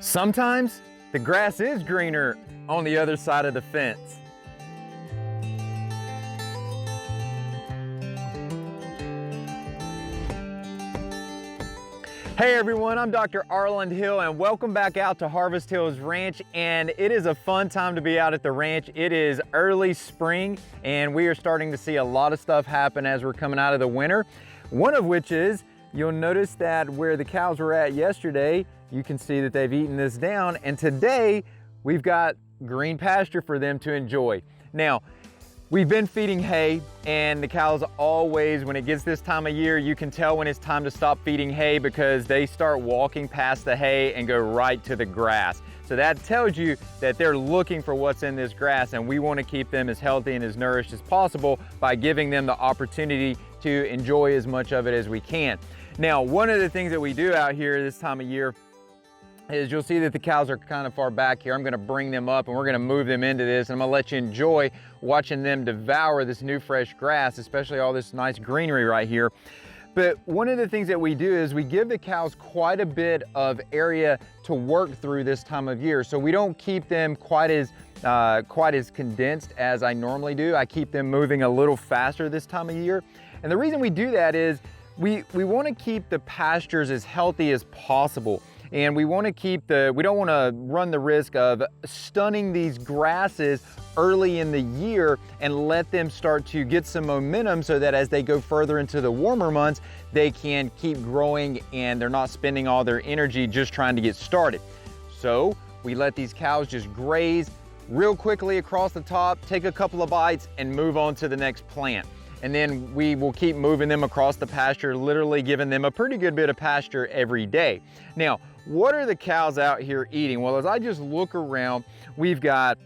Sometimes the grass is greener on the other side of the fence. Hey everyone, I'm Dr. Arland Hill and welcome back out to Harvest Hills Ranch, and it is a fun time to be out at the ranch. It is early spring and we are starting to see a lot of stuff happen as we're coming out of the winter. One of which is, you'll notice that where the cows were at yesterday, you can see that they've eaten this down, and today we've got green pasture for them to enjoy. Now, we've been feeding hay, and the cows always, when it gets this time of year, you can tell when it's time to stop feeding hay because they start walking past the hay and go right to the grass. So that tells you that they're looking for what's in this grass, and we want to keep them as healthy and as nourished as possible by giving them the opportunity to enjoy as much of it as we can. Now, one of the things that we do out here this time of year is you'll see that the cows are kind of far back here. I'm gonna bring them up and we're gonna move them into this, and I'm gonna let you enjoy watching them devour this new fresh grass, especially all this nice greenery right here. But one of the things that we do is we give the cows quite a bit of area to work through this time of year. So we don't keep them quite as condensed as I normally do. I keep them moving a little faster this time of year. And the reason we do that is we want to keep the pastures as healthy as possible. And we want to we don't want to run the risk of stunning these grasses early in the year and let them start to get some momentum so that as they go further into the warmer months, they can keep growing and they're not spending all their energy just trying to get started. So we let these cows just graze real quickly across the top, take a couple of bites and move on to the next plant. And then we will keep moving them across the pasture, literally giving them a pretty good bit of pasture every day. Now, what are the cows out here eating? Well, as I just look around, we've got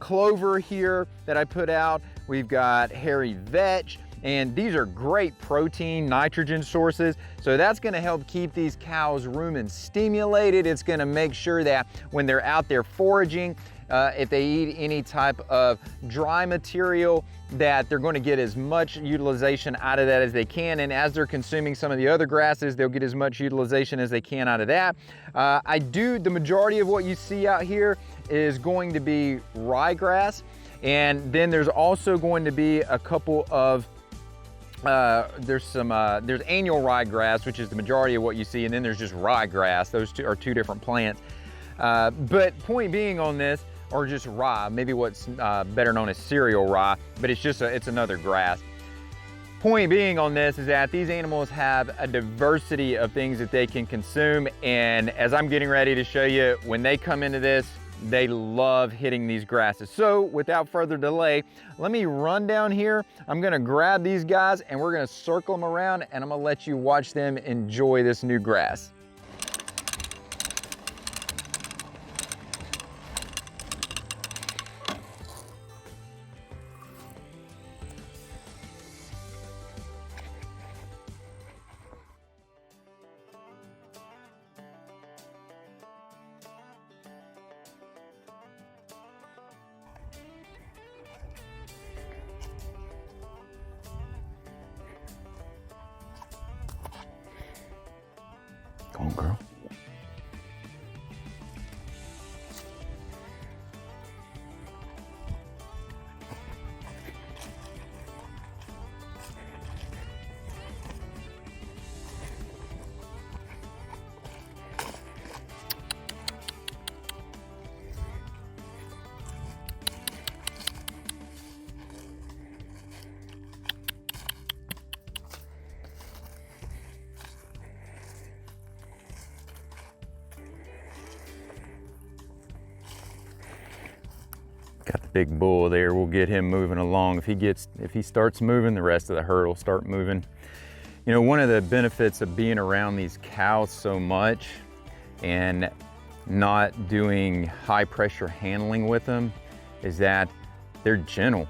clover here that I put out. We've got hairy vetch, and these are great protein, nitrogen sources. So that's gonna help keep these cows rumen stimulated. It's gonna make sure that when they're out there foraging, if they eat any type of dry material, that they're going to get as much utilization out of that as they can. And as they're consuming some of the other grasses, they'll get as much utilization as they can out of that. The majority of what you see out here is going to be ryegrass. And then there's also going to be a couple of there's annual ryegrass, which is the majority of what you see, and then there's just ryegrass. Those two are two different plants. But point being on this, or just rye, maybe what's better known as cereal rye, but it's another grass. Point being on this is that these animals have a diversity of things that they can consume, and as I'm getting ready to show you, when they come into this, they love hitting these grasses. So without further delay, let me run down here. I'm gonna grab these guys and we're gonna circle them around, and I'm gonna let you watch them enjoy this new grass. Go on, girl. Got the big bull there. We'll get him moving along. If he starts moving, the rest of the herd will start moving. You know, one of the benefits of being around these cows so much and not doing high pressure handling with them is that they're gentle.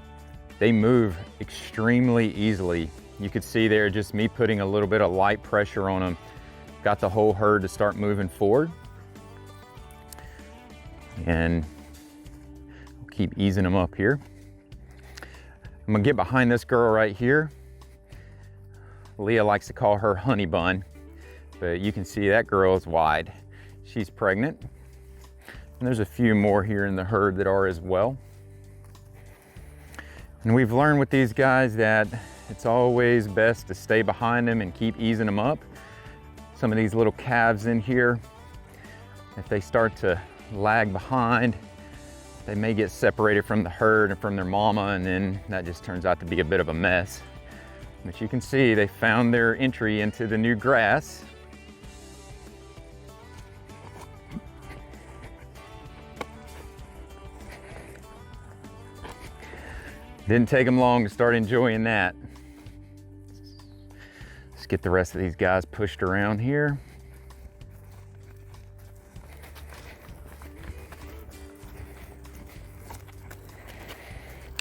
They move extremely easily. You could see there just me putting a little bit of light pressure on them, got the whole herd to start moving forward. And I'll keep easing them up here. I'm gonna get behind this girl right here. Leah likes to call her honey bun, but you can see that girl is wide. she's pregnant. And there's a few more here in the herd that are as well. And we've learned with these guys that it's always best to stay behind them and keep easing them up. Some of these little calves in here, if they start to lag behind, they may get separated from the herd and from their mama, and then that just turns out to be a bit of a mess. But you can see they found their entry into the new grass. Didn't take them long to start enjoying that. Let's get the rest of these guys pushed around here.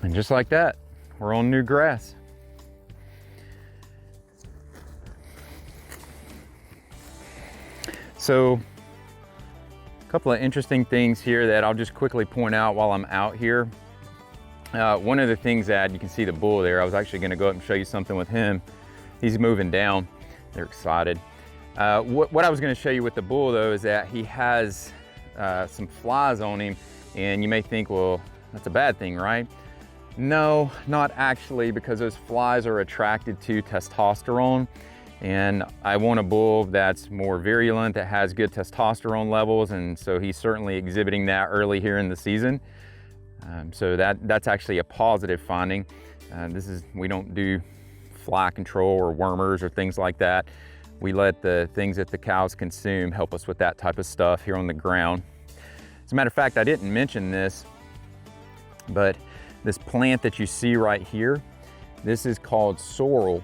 And just like that, we're on new grass. So, a couple of interesting things here that I'll just quickly point out while I'm out here. One of the things that you can see the bull there, I was actually gonna go up and show you something with him. He's moving down, they're excited. What I was gonna show you with the bull though is that he has some flies on him, and you may think, well, that's a bad thing, right? No, not actually, because those flies are attracted to testosterone, and I want a bull that's more virulent, that has good testosterone levels, and so he's certainly exhibiting that early here in the season. So that's actually a positive finding. We don't do fly control or wormers or things like that. We let the things that the cows consume help us with that type of stuff here on the ground. As a matter of fact, I didn't mention this, but this plant that you see right here, this is called sorrel,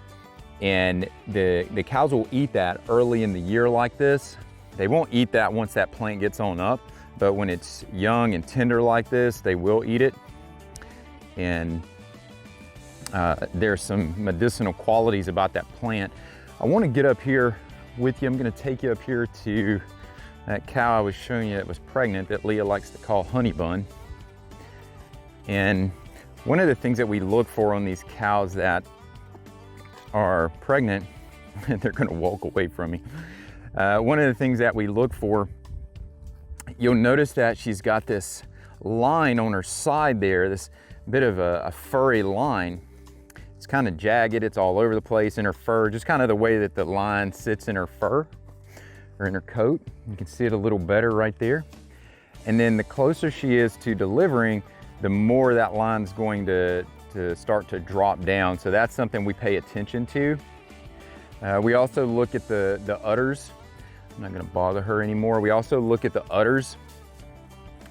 and the cows will eat that early in the year like this. They won't eat that once that plant gets on up, but when it's young and tender like this, they will eat it. And there's some medicinal qualities about that plant. I want to get up here with you. I'm going to take you up here to that cow I was showing you that was pregnant, that Leah likes to call Honey Bun. And one of the things that we look for on these cows that are pregnant, they're gonna walk away from me. One of the things that we look for, you'll notice that she's got this line on her side there, this bit of a furry line. It's kind of jagged, it's all over the place in her fur, just kind of the way that the line sits in her fur or in her coat. You can see it a little better right there. And then the closer she is to delivering, the more that line's going to start to drop down. So that's something we pay attention to. We also look at the udders. I'm not gonna bother her anymore. We also look at the udders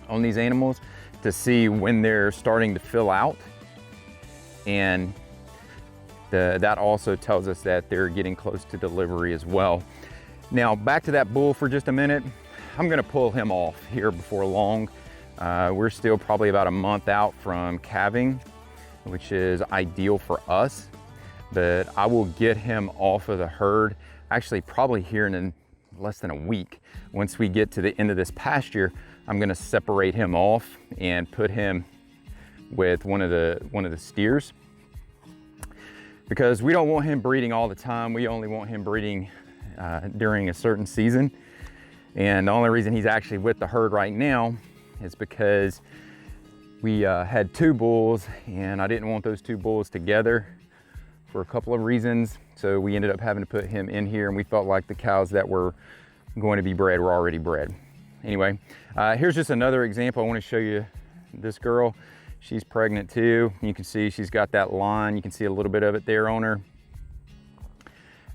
on these animals to see when they're starting to fill out. And that also tells us that they're getting close to delivery as well. Now, back to that bull for just a minute. I'm gonna pull him off here before long. We're still probably about a month out from calving, which is ideal for us, but I will get him off of the herd, actually probably here in less than a week. Once we get to the end of this pasture, I'm gonna separate him off and put him with one of the steers, because we don't want him breeding all the time. We only want him breeding during a certain season. And the only reason he's actually with the herd right now is because we had two bulls, and I didn't want those two bulls together for a couple of reasons. So we ended up having to put him in here, and we felt like the cows that were going to be bred were already bred. Anyway, here's just another example. I want to show you this girl. She's pregnant too. You can see she's got that line. You can see a little bit of it there on her.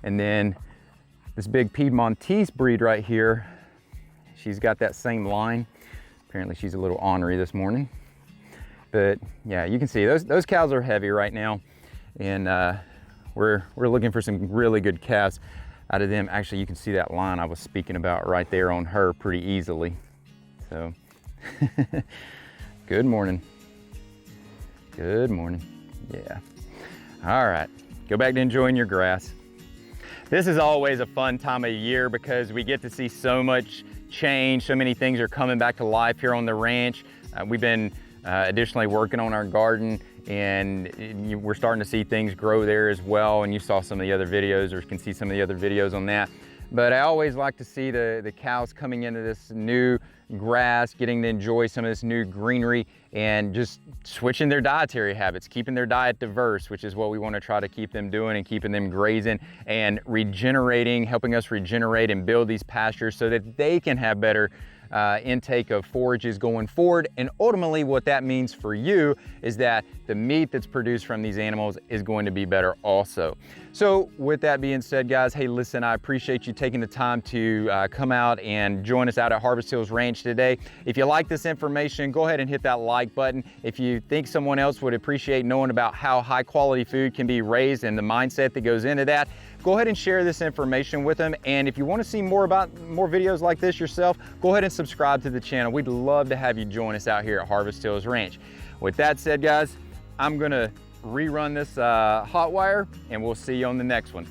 And then this big Piedmontese breed right here, she's got that same line. Apparently she's a little ornery this morning. But yeah, you can see those cows are heavy right now. And we're looking for some really good calves out of them. Actually, you can see that line I was speaking about right there on her pretty easily. So, good morning. Good morning. Yeah. All right, go back to enjoying your grass. This is always a fun time of year because we get to see so much change. So many things are coming back to life here on the ranch. We've been additionally working on our garden, and we're starting to see things grow there as well. And you saw some of the other videos, or can see some of the other videos on that. But I always like to see the cows coming into this new grass, getting to enjoy some of this new greenery, and just switching their dietary habits, keeping their diet diverse, which is what we want to try to keep them doing, and keeping them grazing and regenerating, helping us regenerate and build these pastures so that they can have better intake of forages going forward. And ultimately what that means for you is that the meat that's produced from these animals is going to be better also. So with that being said, guys, hey, listen, I appreciate you taking the time to come out and join us out at Harvest Hills Ranch today. If you like this information, go ahead and hit that like button. If you think someone else would appreciate knowing about how high quality food can be raised and the mindset that goes into that, go ahead and share this information with them. And if you want to see more videos like this yourself, go ahead and subscribe to the channel. We'd love to have you join us out here at Harvest Hills Ranch. With that said, guys, I'm gonna rerun this hot wire, and we'll see you on the next one.